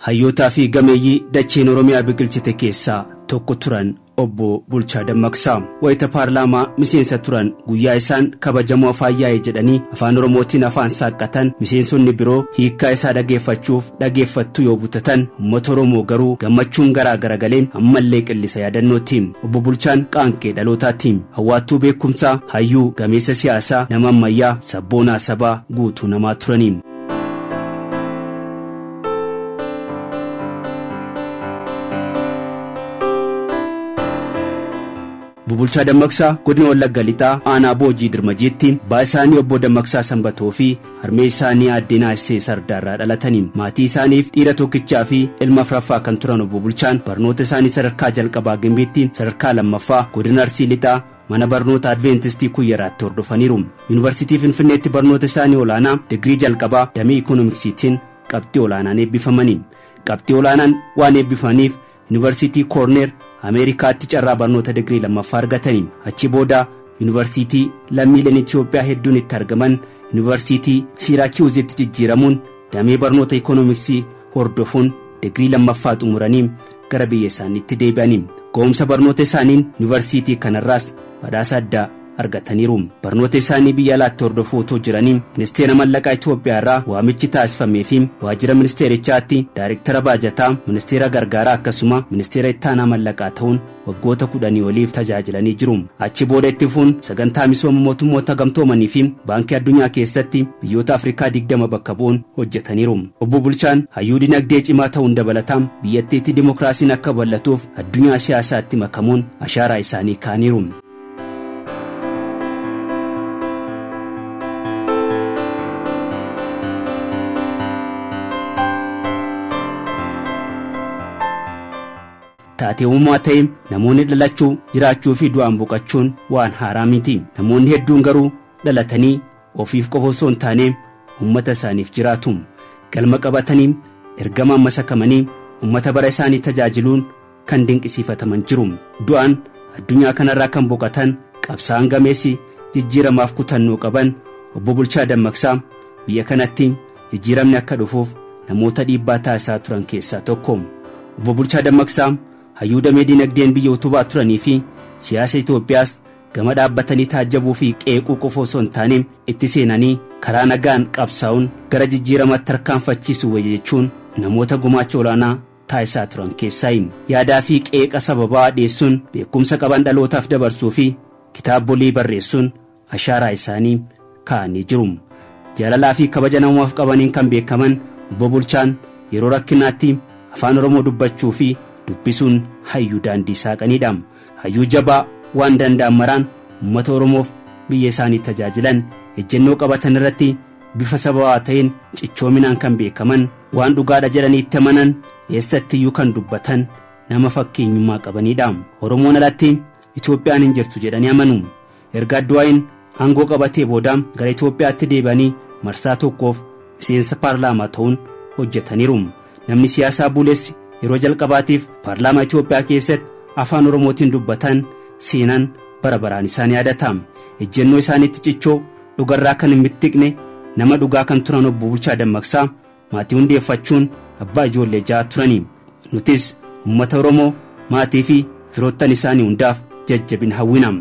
hayyootaa fi gameeyyii dacheen Oromiyaa biqilchite keessaa tokko turan obbo Bulchaa Dammaqsaa wayita paarlaamaa miseensa turan guyyaa isaan kabajamoo faayyaa'ee jedhanii afaan Oromootiin afaan saaqqatan miseensonni biroo hiikkaa isaa dhageeffachuuf dhageeffattu yoo butatan uummata Oromoo garuu gammachuun garagalee ammallee qillisa yaadannootiin obbo Bulchaan qaanqee dhalootaatiin hawwaattuu beekumsaa hayyuu gameessa siyaasaa nama ammayyaa sabboonaa sabaa guutuu namaa turaniin. Bulchaa Dammaqsaa godina Wallagga Lixaa aanaa Boojii Dirmajiitti baasaanii obbo Dammaqsaa Sanbatoo fi harmee isaanii addeenaa Isee Sardaarraa dhalataniin maatii isaaniif dhiira tokkichaa fi ilma afuraffaa kan turan obbo Bulchaan barnoota isaanii sadarkaa jalqabaa Gimbiitti sadarkaa lammaffaa godina Arsii Lixaa mana barnoota Adventistii Kuyyaraatti hordofaniiru. Yuunivarsiitii Finfinneetti barnoota isaanii olaanaa digirii jalqabaa damee Ikoonomiksiitiin qabxii olaanaan eebbifamanii. Qabxii olaanaan waan eebbifamaniif Yuunivarsiitii Koorneer Ameerikaatti carraa barnoota digirii lammaffaa argatanii achi booda yuunivarsiitii lammiileen Itoophiyaa hedduun itti argaman yuunivarsiitii Siraakiyuuzitti jijjiiramuun damee barnoota Ikoonomiksii hordofuun digirii lammaffaa xumuranii gara biyya isaaniitti deebi'anii ga'umsa barnoota isaaniin yuunivarsiitii kanarraas badhaasa addaa argataniiru. Barnoota isaanii biyya alaatti hordofuu otoo jiranii ministeera mallaqaa Itoophiyaa irraa waamichi taasifamee fi waajjira ministeerichaatti daayirektara baajataa ministeera gargaaraa akkasuma ministeera ittaanaa mallaqaa ta'uun waggoota 10 oliif tajaajilanii jiru. Achi booda itti fuun sagantaa misooma mootummoota gamtoomanii fi baankii addunyaa keessatti biyyoota Afrikaa 20 bakka bu'uun hojjetaniiru. Obbo Bulchaan hayyuu dinagdee cimaa ta'uun dabalataan biyyattiitti dimokiraasiin akka bal'atuuf addunyaa siyaasaatti makamuun ashaaraa isaanii kaaniiru. Taatee uumamaa ta'e namoonni dhalachuu jiraachuu fi du'aan boqachuun waan haaraa miti. Namoonni hedduun garuu dhalatanii ofiif qofa osoo hin taane uummata isaaniif jiraatu. Galma qabatanii ergamaan masakamanii uummata bara isaanii tajaajiluun kan dinqisiifataman jiru. Du'aan addunyaa kanarraa kan boqatan qabsaa'aan gameessi jijjiiramaaf kutannoo qaban obbo Bulchaa Dammaqsaa biyya kanatti jijjiiramni akka dhufuuf namoota dhiibbaa taasisaa turan keessaa tokko. Obbo Bulchaa Dammaqsaa hayyuu damee dinagdeen biyya utubaa turanii fi siyaasa Itoophiyaas gama dhaabbatanii taajjabuu fi qeequu qofa osoo hin taane itti seenanii karaa nagaan qabsaa'uun gara jijjiiramaatti tarkaanfachiisuu jechuun namoota gumaacha olaanaa taasisaa turan keessaayi. Yaadaa fi qeeqa sababaa dhiyeessuun beekumsa qaban dhalootaaf dabarsuu fi kitaabolee barreessuun ashaaraa isaanii kaa'anii jiru. Jaalalaa fi kabaja namoomaaf qabaniin kan beekaman obbo Bulchaan yeroo rakkinaatti afaan Oromoo dubbachuu fi dubbisuun hayyuu daandii saaqaniidha. Hayyuu jabaa waan danda'an maraan uummata Oromoof biyya isaanii tajaajilan ejjennoo qabatan irratti bifa sababaa ta'een cichoominaan kan beekaman waan dhugaadha jedhanii itti amanan eessattiyyuu kan dubbatan nama fakkeenyummaa qabaniidha. Oromoon alatti Itoophiyaan hin jirtu jedhanii amanu. Erga Adduwaayin aangoo qabatee booda gara Itoophiyaatti deebi'anii marsaa tokkoof miseensa paarlaamaa ta'uun hojjetaniiru. Namni siyaasaa buleessi yeroo jalqabaatiif paarlaamaa Itoophiyaa keessatti afaan Oromootiin dubbatan seenan bara baraan isaan yaadata. Ejjennoo isaaniitti cichoo dhugarraa kan hin mittiqne nama dhugaa kan turan obbo Bulchaa Dammaqsaa maatii hundeeffachuun abbaa ijoollee 6 turanii. Nutis uummata Oromoo maatii fi firoottan isaanii hundaaf jajjabina hawwina.